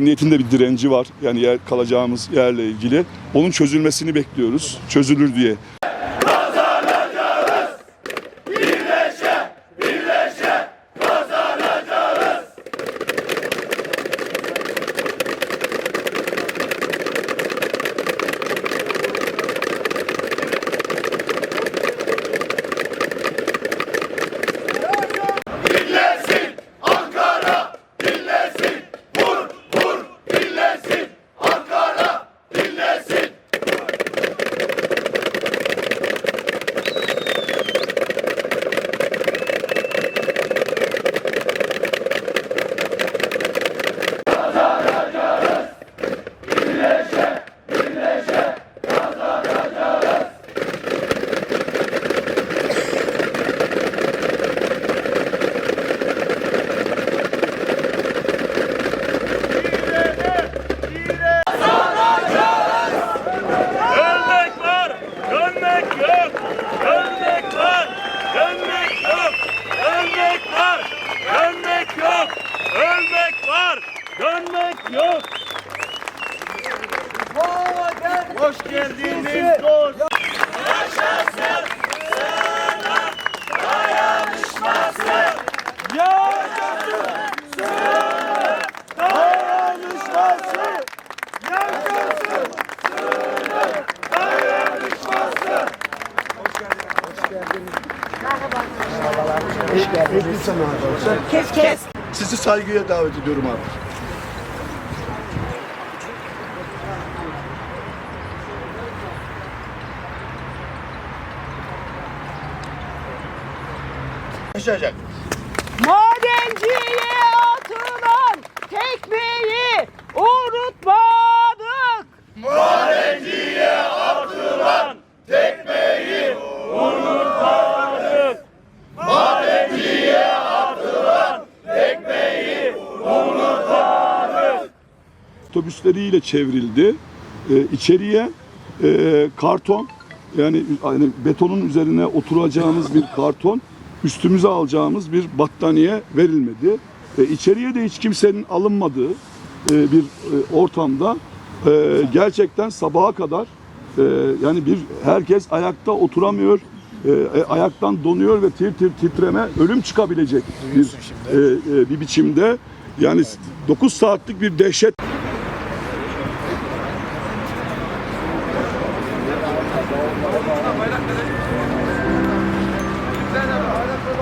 Emniyetin de bir direnci var. Yani kalacağımız yerle ilgili. Onun çözülmesini bekliyoruz. Çözülür diye. Kazanacağız. Birleşe, birleşe kazanacağız. Birleşsin Ankara, birleşsin. Vur, vur, birleşsin Ankara, birleşsin. Ölmek var, dönmek yok. Ölmek var, dönmek yok. Ölmek var, dönmek yok. Ölmek var, dönmek yok. Hoş geldiniz dost. Yaşasın sığınak dayanışması. Yaşasın sığınak dayanışması. Yaşasın sığınak dayanışması. Kes. Sizi saygıya davet ediyorum abi. Başlayacak. Madenciye atılan tekmeyi unutmadık. Madenciye atılan tekmeyi unutmadık. Madenciye atılan tekmeyi unutmadık. Otobüsleriyle çevrildi. İçeriye karton, yani betonun üzerine oturacağımız bir karton, üstümüze alacağımız bir battaniye verilmedi. İçeriye de hiç kimsenin alınmadığı bir ortamda gerçekten sabaha kadar yani herkes ayakta oturamıyor, ayaktan donuyor ve titreme, ölüm çıkabilecek bir biçimde, yani 9 saatlik bir dehşet.